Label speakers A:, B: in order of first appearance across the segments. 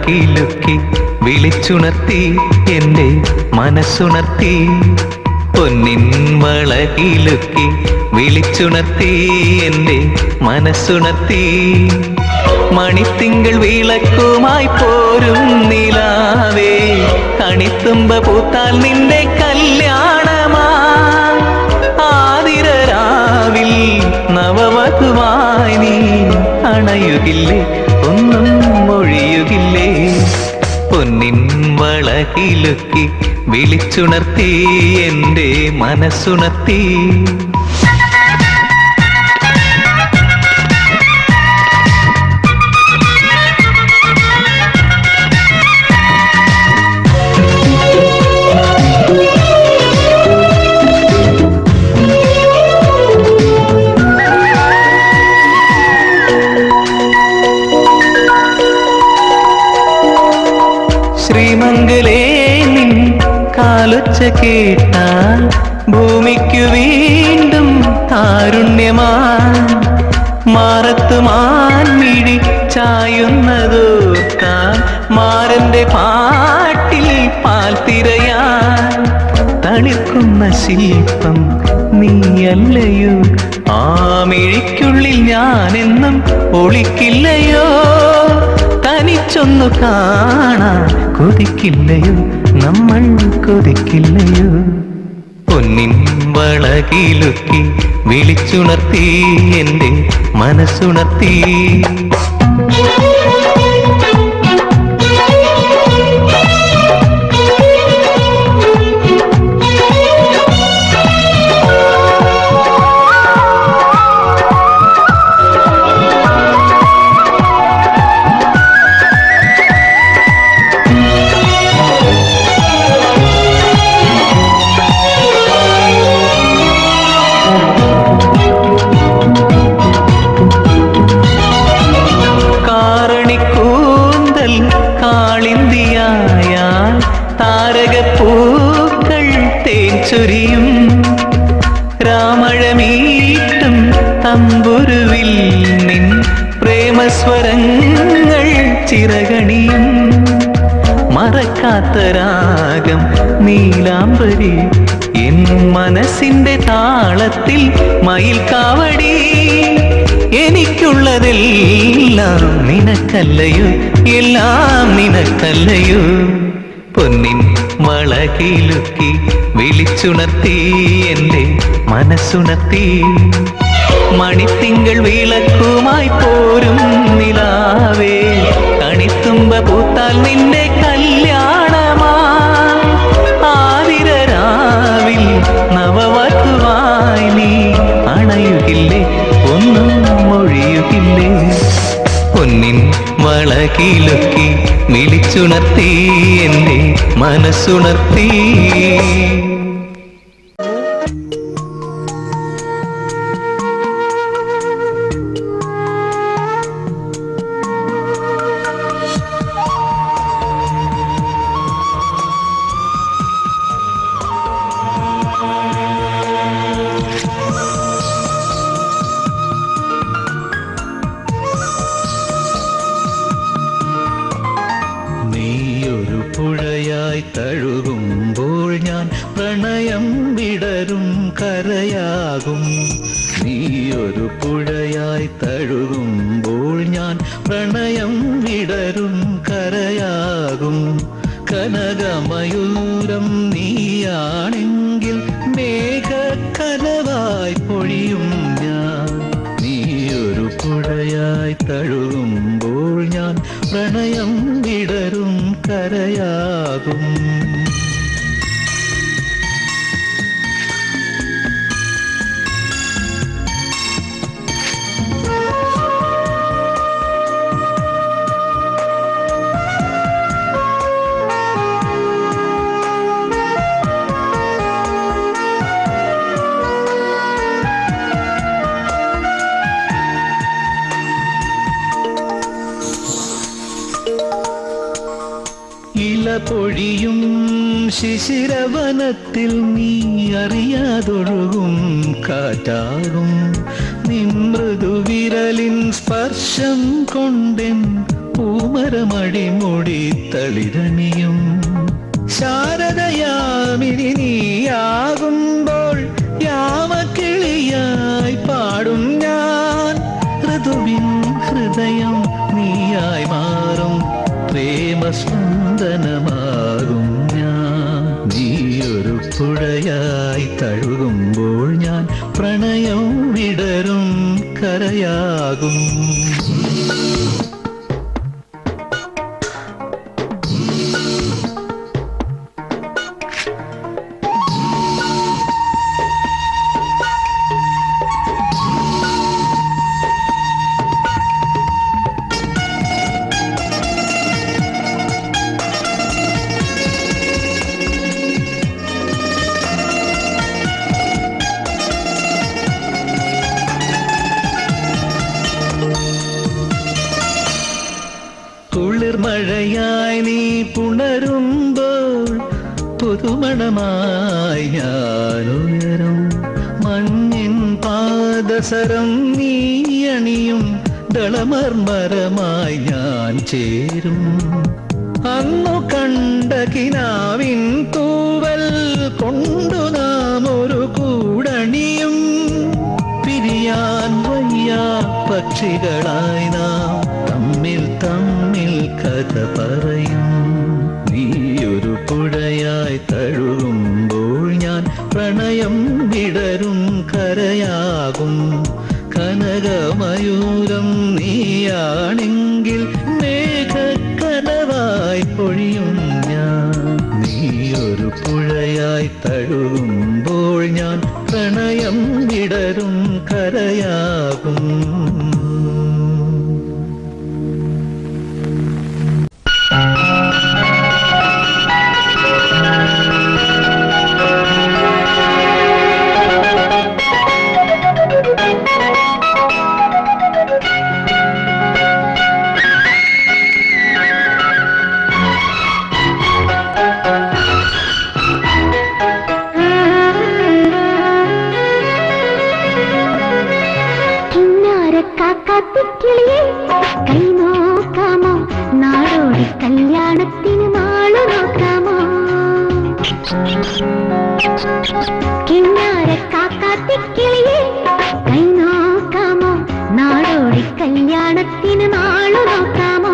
A: വളകിലുക്കി വിളിച്ചുണർത്തി എൻ്റെ മനസ്സുണർത്തി. പൊന്നിൻ വളകിലുക്കി വിളിച്ചുണർത്തി എൻ്റെ മനസ്സുണർത്തി. മണിത്തിങ്കൾ വിളക്കുമായി പോരും നിലാവേ, കണിത്തുമ്പ പൂത്താൽ നിന്റെ കല്യാണമാ. ആതിരരാവിൽ നവവധുവായി നീ അണയുകില്ലേ, ഒന്നും മൊഴിയുകില്ലേ. പൊന്നിൻ വളകിലുക്കി വിളിച്ചുണർത്തി എൻ്റെ മനസ്സുണർത്തി. ശ്രീമംഗലേ നിൻ കാലൊച്ച കേട്ടാൽ ഭൂമിക്കു വീണ്ടും താരുണ്യമായി. മാറത്തു മാൻമിഴി ചായുന്നതോർത്താൽ മാരന്റെ പാട്ടിൽ പാൽ തിരയാൻ. തളിർക്കുന്ന ശില്പം നീയല്ലയോ, ആ മിഴിക്കുള്ളിൽ ഞാനെന്നും ഒളിക്കില്ലയോ. തനിച്ചൊന്നു കാണാൻ കൊതിക്കില്ലയോ, നമ്മൾ കൊതിക്കില്ലയോ. പൊന്നിൻ വളകിലുക്കി വിളിച്ചുണർത്തി എൻ്റെ മനസ്സുണർത്തി. കാളിന്തിയായാൽ താരകപ്പൂക്കൾ തേൻ ചൊരിയും. രാമഴമീട്ടും തമ്പുരുവിൽ നിൻ പ്രേമസ്വരങ്ങൾ ചിറകണിയും. മറക്കാത്ത രാഗം നീലാംബരി എൻ മനസ്സിന്റെ താളത്തിൽ മയിൽ കാവടി. എനിക്കുള്ളതെല്ലാം നിനക്കല്ലയോ, എല്ലാം നിനക്കല്ലയോ. പൊന്നിൻ വളകിലുക്കി വിളിച്ചുണർത്തി എൻ്റെ മനസ്സുണർത്തി. മണിത്തിങ്കൾ വിളക്കുമായി പോരും നിലാവേ, കണിത്തുമ്പ പൂത്താൽ നിന്റെ കല്യാണമാ. ആതിരരാവിൽ നവവധുവായി നീ അണയുകില്ലേ, ഒന്നും മൊഴിയുകില്ലേ. പൊന്നിൻ വളകിലുക്കി വിളിച്ചുണർത്തി എൻ്റെ മനസ്സുണർത്തി. പുഴയായി തഴുകുമ്പോൾ ഞാൻ പ്രണയം വിടരും കരയാകും. നീയൊരു പുഴയായി തഴുകുമ്പോൾ ഞാൻ പ്രണയം വിടരും കരയാകും. കനകമയൂരം നീയാണെങ്കിൽ മേഘക്കനവായി പൊഴിയും ഞാൻ. നീയൊരു പുഴയായി തഴുകുമ്പോൾ ഞാൻ പ്രണയം വിടരും കരയാകും. ഇല പൊഴിയും ശിശിരവനത്തിൽ നീ അറിയാതൊഴുകും കാറ്റാകും. നിൻ മൃദുവിരലിൻ സ്പർശം കൊണ്ടെൻ പൂമരമടിമുടി തളിരണിയും ശാരദയാമിനി നീയാകുമ്പോൾ യാമക്കിളിയായി പാടും ഞാൻ. ഋതുവിൻ ഹൃദയം നീയായി മാറും പ്രേമസ്പന്ദനമാകും ഞാൻ. നീയൊരു പുഴയായി തഴുകുമ്പോൾ ഞാൻ പ്രണയം വിടരും കരയാകും. കുളിർമഴയായി നീ പുണരുമ്പോൾ പുതുമണമായി ഞാനുയരും. മഞ്ഞിൻ പാദസരം നീ അണിയും ദളമർമരമായി ഞാൻ ചേരും. അന്നു കണ്ട കിനാവിൻ തൂവൽ കൊണ്ടു നാം ഒരു കൂടണിയും. പിരിയാൻ വയ്യ പക്ഷികളായി നാം തമ്മിൽ തമ്മിൽ കഥ പറയും. നീയൊരു പുഴയായി തഴുകുമ്പോൾ ഞാൻ പ്രണയം വിടരും കരയാകും. കനകമയൂരം നീയാണെങ്കിൽ മേഘക്കനവായി പൊഴിയും ഞാൻ. നീയൊരു പുഴയായി തഴുകുമ്പോൾ ഞാൻ പ്രണയം വിടരും കരയാകും.
B: കല്യാണത്തിന് നാളു നോക്കാമോ? കിന്നാരക്കാക്കാത്തിക്കിളിയെ കൈ നോക്കാമോ? നാടോടി കല്യാണത്തിന് നാളു നോക്കാമോ?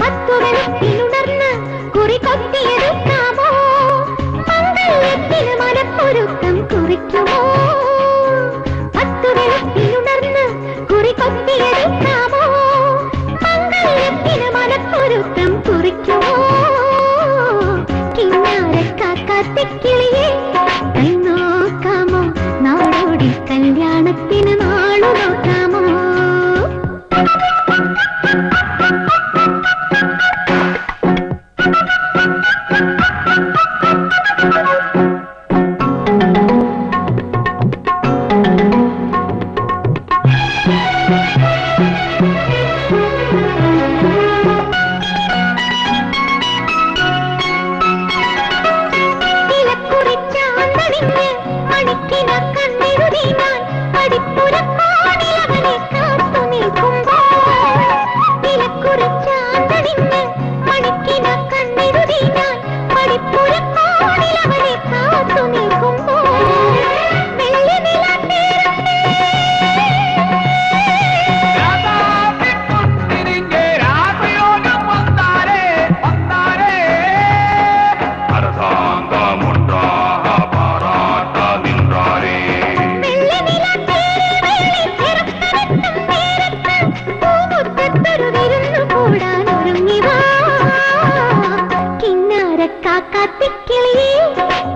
B: 10 വെളുപ്പിനുണർന്ന് കുറി കൊത്തിയെടുക്കാമോ? മംഗല്യത്തിന് മനപ്പൊരുക്കം കുറിക്കുമോ? 10 വെളുപ്പിനുണർന്ന് കുറി കൊത്തിയെടുക്കാമോ? മംഗല്യത്തിന് മനപ്പൊരുക്കം കുറിക്കുമോ? കിന്നാരക്കാക്കാത്തിക്കിളിയെ കൈ നോക്കാമോ? നാടോടി കല്യാണത്തിന് നാളു നോക്കാമോ?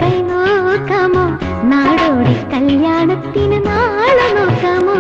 B: കൈ നോക്കാമോ? നാടോടി കല്യാണത്തിന് നാളെ നോക്കാമോ?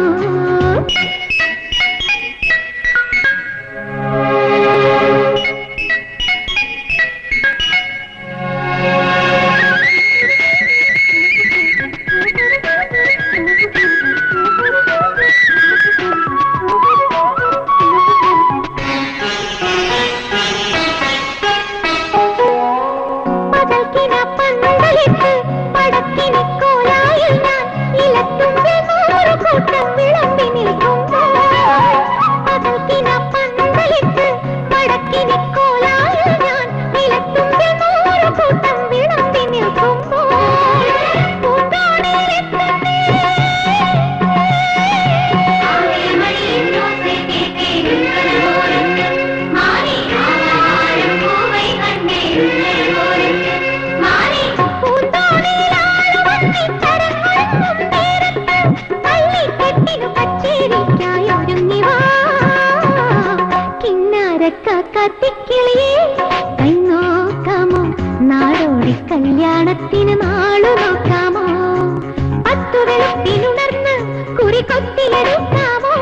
B: കൈ നോക്കാമോ നാടോടി കല്യാണത്തിന് നാളു നോക്കാമോ പത്തുവെളുപ്പിനുണർന്ന് കുറി കൊത്തിയെടുക്കാമോ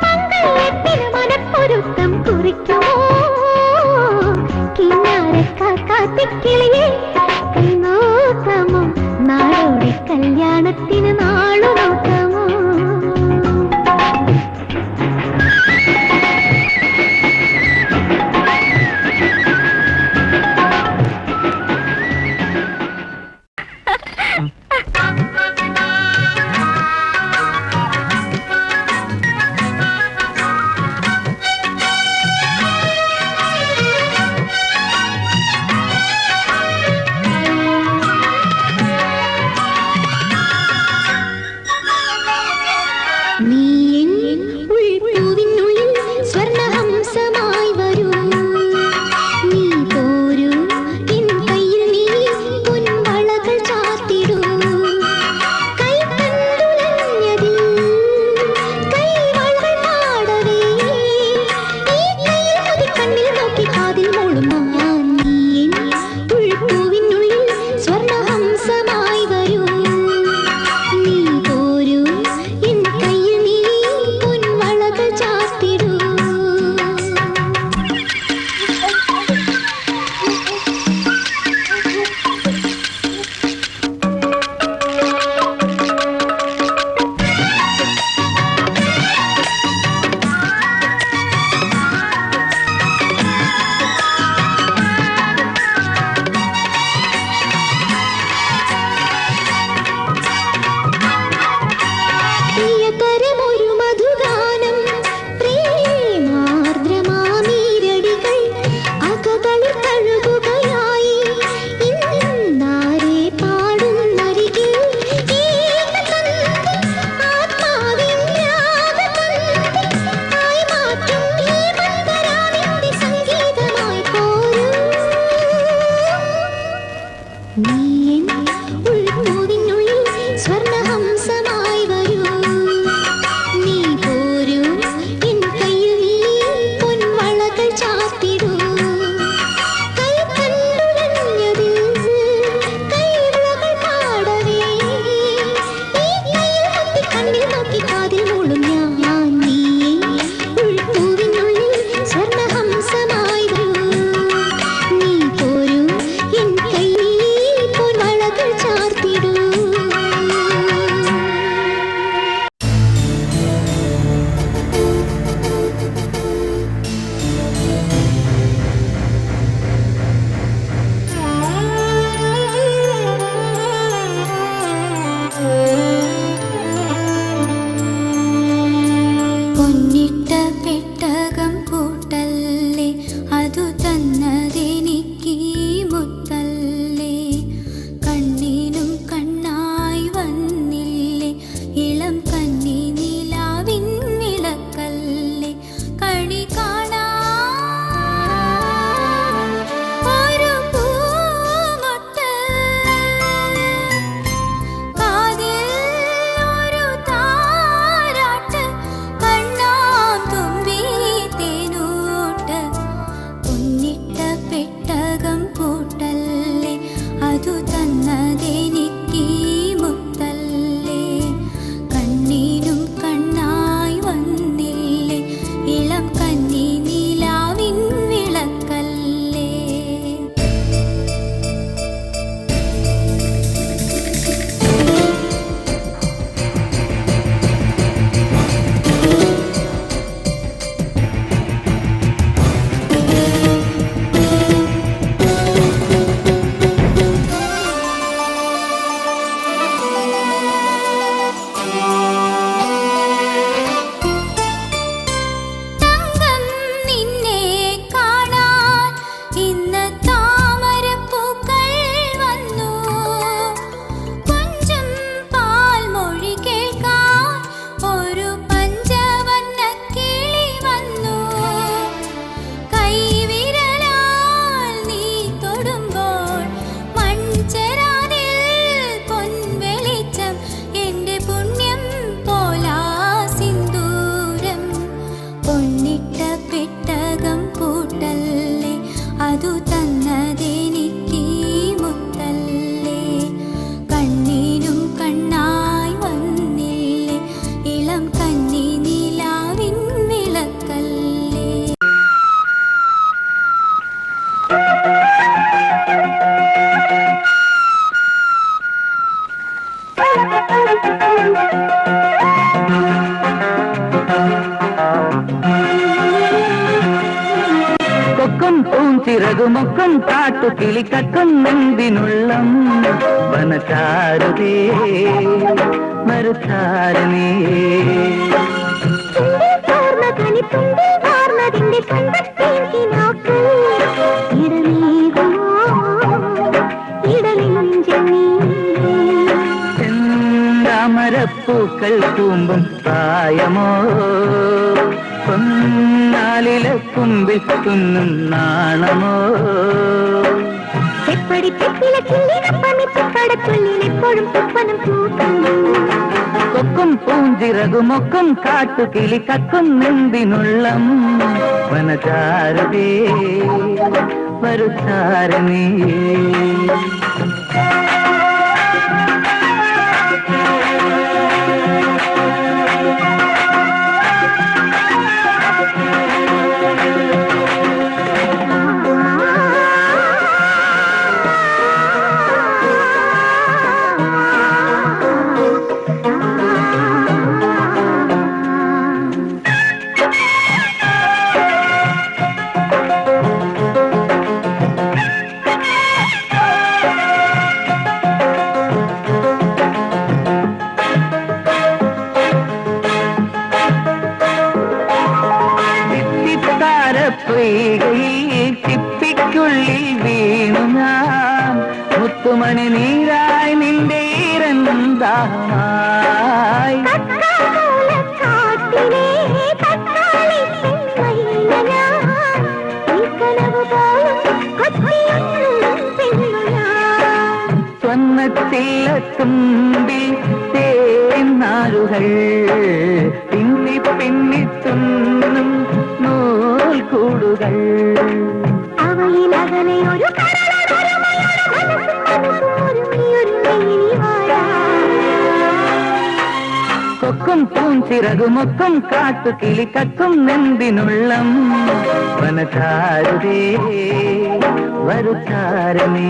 B: മംഗല്യത്തിന് മനപ്പൊരുത്തം കുറിക്കുമോ കിളിയെ കൈ നോക്കാമോ നാടോടി കല്യാണത്തിന് നാളു നോക്കാമോ
C: അതു തന്നതെനിക്ക് മുത്തല്ലേ, കണ്ണിനും കണ്ണായി വന്നില്ലേ, ഇളം കന്നി നിലാവിൻ വിളക്കല്ലേ.
A: കൊക്കും പൂഞ്ചിറകുമൊക്കും കാട്ടുകിളി കക്കും നെന്തിനുള്ളം വനചാരുതേ മറുചാരണേ. ചെന്താമരപ്പൂക്കൾ കൂമ്പും പ്രായമോ, പൊന്നാലിലെ കുമ്പിൽ തുന്നും നാണമോ. കൊക്കും പൂഞ്ചിറകുമൊക്കും കാട്ടുകിളി കക്കും നെന്തിനുള്ളം വനചാരുതേ മറുചാരണേ. പൊയ്കയിൽ ചിപ്പിക്കുള്ളിൽ വീണു ഞാൻ, മുത്തുമണി നീരായി നിന്റെ ഈരന്താമായി. സ്വർണ്ണത്തിലെത്തുമ്പിൽ തേനാരുകൾ പിന്നി പിന്നി തുന്നും കൂടുകൾ. കൊക്കും പൂഞ്ചിറകുമൊക്കും കാട്ടുകിളി കക്കും നെന്തിനുള്ളം വനചാരുതേ മറുചാരണേ.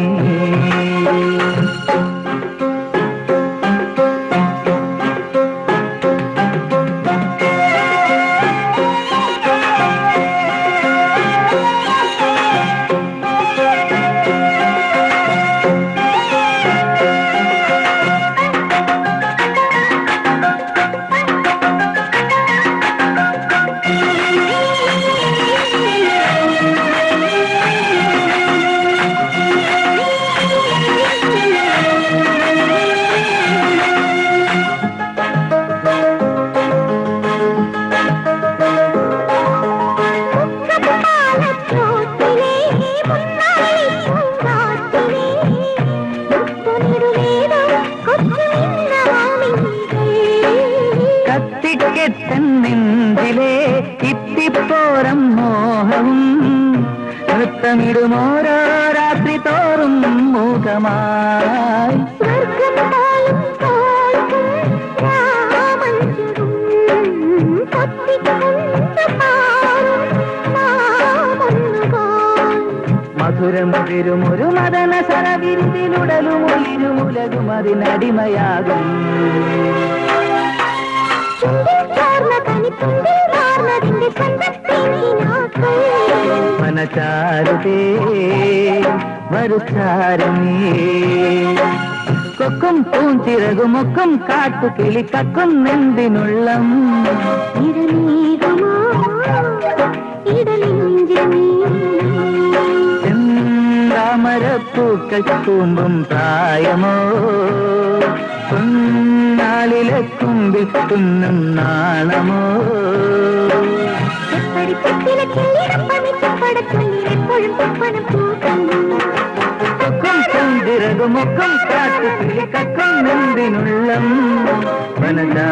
A: നെഞ്ചിലെ ഇത്തിപ്പോരം മോഹവും നൃത്തമിടുമോരോ രാത്രി തോറും മുഖമായി. മധുരമുതിരും ഒരു മദന സരവിരുതിലുടലും ഉയരുമുലകും അതിനടിമയാകും. വനചാരുതേ മറുചാരണേ. കൊക്കും പൂഞ്ചിറകുമൊക്കും കാട്ടുകിളി കക്കും നെന്തിനുള്ളം ചെന്താമരപ്പൂക്കൾ കൂമ്പും പ്രായമോ, പൊന്നാലിലെ കുമ്പിൽ തുന്നും നാണമോ. കൊക്കും പൂഞ്ചിറകുമൊക്കും കാട്ടുകിളി കക്കും നെന്തിനുള്ളം വനചാരുതേ